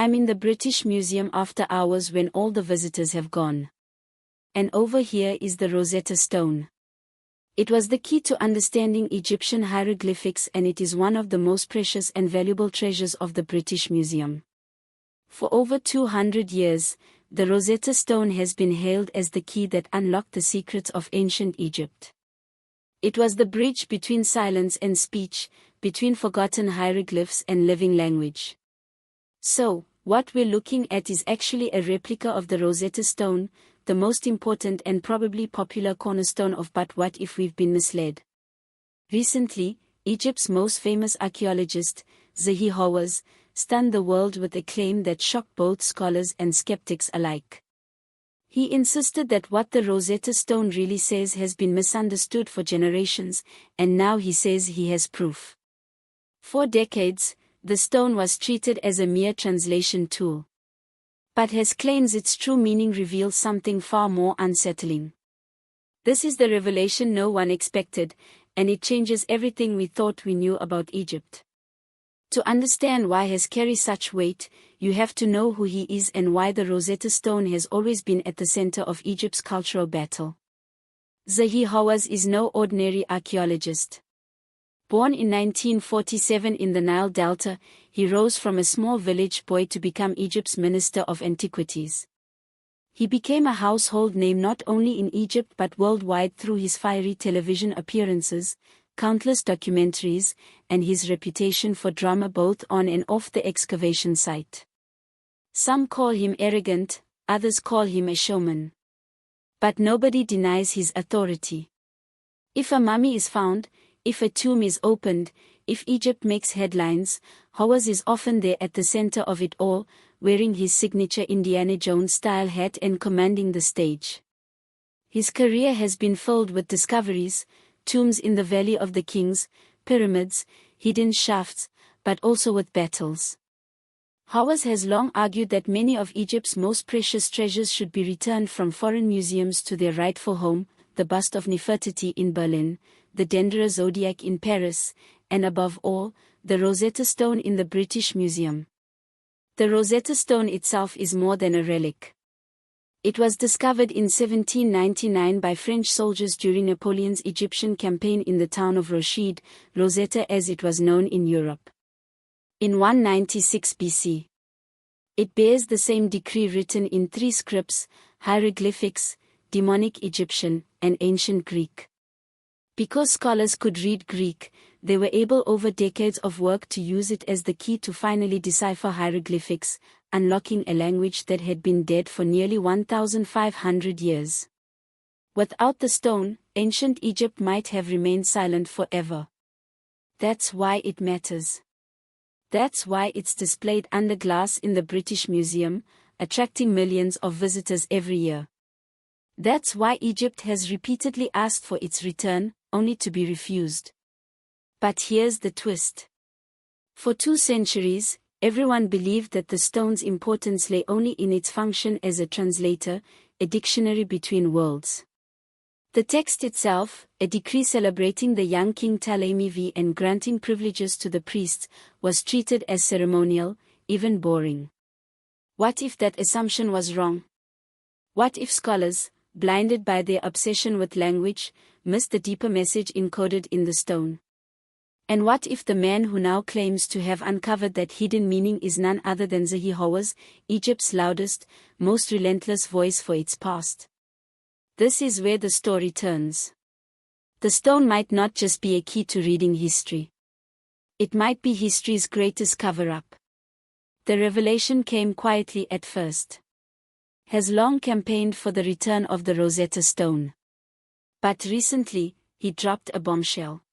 I'm in the British Museum after hours when all the visitors have gone. And over here is the Rosetta Stone. It was the key to understanding Egyptian hieroglyphics, and it is one of the most precious and valuable treasures of the British Museum. For over 200 years, the Rosetta Stone has been hailed as the key that unlocked the secrets of ancient Egypt. It was the bridge between silence and speech, between forgotten hieroglyphs and living language. So, what we're looking at is actually a replica of the Rosetta Stone, the most important and probably popular cornerstone of But What If We've Been Misled? Recently, Egypt's most famous archaeologist, Zahi Hawass, stunned the world with a claim that shocked both scholars and skeptics alike. He insisted that what the Rosetta Stone really says has been misunderstood for generations, and now he says he has proof. For decades, the stone was treated as a mere translation tool. But has claims its true meaning reveals something far more unsettling. This is the revelation no one expected, and it changes everything we thought we knew about Egypt. To understand why has carried such weight, you have to know who he is and why the Rosetta Stone has always been at the center of Egypt's cultural battle. Zahi Hawass is no ordinary archaeologist. Born in 1947 in the Nile Delta, he rose from a small village boy to become Egypt's Minister of Antiquities. He became a household name not only in Egypt but worldwide through his fiery television appearances, countless documentaries, and his reputation for drama both on and off the excavation site. Some call him arrogant, others call him a showman. But nobody denies his authority. If a mummy is found, if a tomb is opened, if Egypt makes headlines, Hawass is often there at the center of it all, wearing his signature Indiana Jones-style hat and commanding the stage. His career has been filled with discoveries, tombs in the Valley of the Kings, pyramids, hidden shafts, but also with battles. Hawass has long argued that many of Egypt's most precious treasures should be returned from foreign museums to their rightful home, the bust of Nefertiti in Berlin, the Dendera Zodiac in Paris, and above all, the Rosetta Stone in the British Museum. The Rosetta Stone itself is more than a relic. It was discovered in 1799 by French soldiers during Napoleon's Egyptian campaign in the town of Rochid, Rosetta as it was known in Europe. In 196 BC. It bears the same decree written in three scripts: hieroglyphics, demonic Egyptian, and ancient Greek. Because scholars could read Greek, they were able over decades of work to use it as the key to finally decipher hieroglyphics, unlocking a language that had been dead for nearly 1,500 years. Without the stone, ancient Egypt might have remained silent forever. That's why it matters. That's why it's displayed under glass in the British Museum, attracting millions of visitors every year. That's why Egypt has repeatedly asked for its return, only to be refused. But here's the twist. For 2 centuries, everyone believed that the stone's importance lay only in its function as a translator, a dictionary between worlds. The text itself, a decree celebrating the young King Ptolemy V and granting privileges to the priests, was treated as ceremonial, even boring. What if that assumption was wrong? What if scholars, blinded by their obsession with language, missed the deeper message encoded in the stone? And what if the man who now claims to have uncovered that hidden meaning is none other than Zahi Hawass, Egypt's loudest, most relentless voice for its past? This is where the story turns. The stone might not just be a key to reading history. It might be history's greatest cover-up. The revelation came quietly at first. Has long campaigned for the return of the Rosetta Stone. But recently, he dropped a bombshell.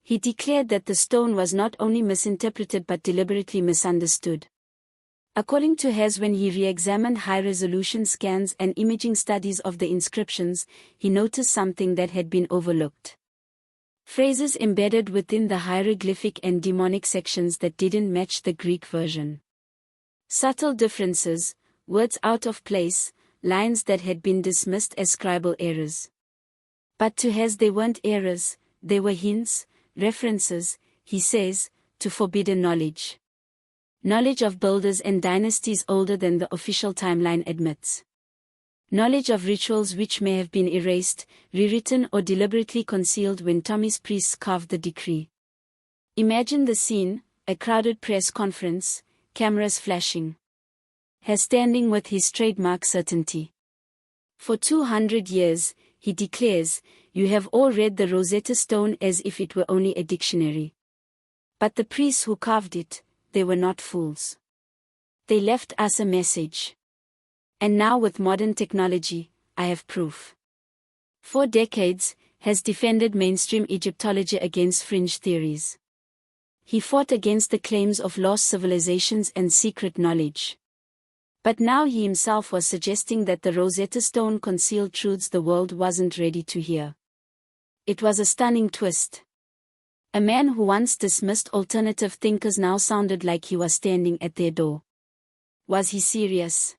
He declared that the stone was not only misinterpreted but deliberately misunderstood. According to Hawass, when he re-examined high-resolution scans and imaging studies of the inscriptions, he noticed something that had been overlooked. Phrases embedded within the hieroglyphic and demonic sections that didn't match the Greek version. Subtle differences, words out of place, lines that had been dismissed as scribal errors. But to Hawass they weren't errors, they were hints, references, he says, to forbidden knowledge. Knowledge of builders and dynasties older than the official timeline admits. Knowledge of rituals which may have been erased, rewritten or deliberately concealed when Tommy's priests carved the decree. Imagine the scene, a crowded press conference, cameras flashing. Has standing with his trademark certainty. For 200 years, he declares, you have all read the Rosetta Stone as if it were only a dictionary. But the priests who carved it, they were not fools. They left us a message. And now with modern technology, I have proof. For decades, has defended mainstream Egyptology against fringe theories. He fought against the claims of lost civilizations and secret knowledge. But now he himself was suggesting that the Rosetta Stone concealed truths the world wasn't ready to hear. It was a stunning twist. A man who once dismissed alternative thinkers now sounded like he was standing at their door. Was he serious?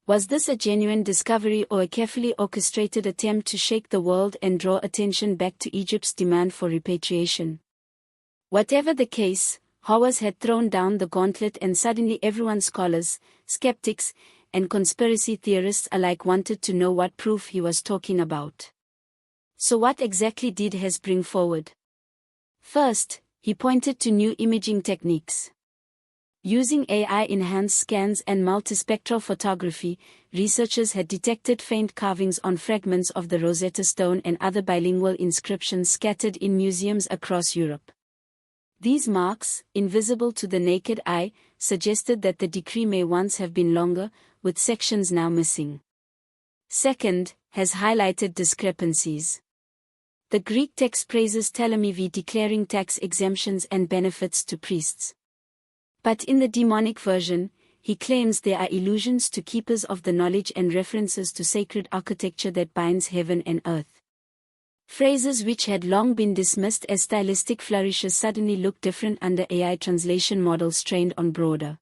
Was this a genuine discovery or a carefully orchestrated attempt to shake the world and draw attention back to Egypt's demand for repatriation? Whatever the case, Hawass had thrown down the gauntlet and suddenly everyone, scholars, skeptics, and conspiracy theorists alike, wanted to know what proof he was talking about. So what exactly did Hawass bring forward? First, he pointed to new imaging techniques. Using AI-enhanced scans and multispectral photography, researchers had detected faint carvings on fragments of the Rosetta Stone and other bilingual inscriptions scattered in museums across Europe. These marks, invisible to the naked eye, suggested that the decree may once have been longer, with sections now missing. Second, has highlighted discrepancies. The Greek text praises Ptolemy declaring tax exemptions and benefits to priests. But in the demonic version, he claims there are allusions to keepers of the knowledge and references to sacred architecture that binds heaven and earth. Phrases which had long been dismissed as stylistic flourishes suddenly look different under AI translation models trained on broader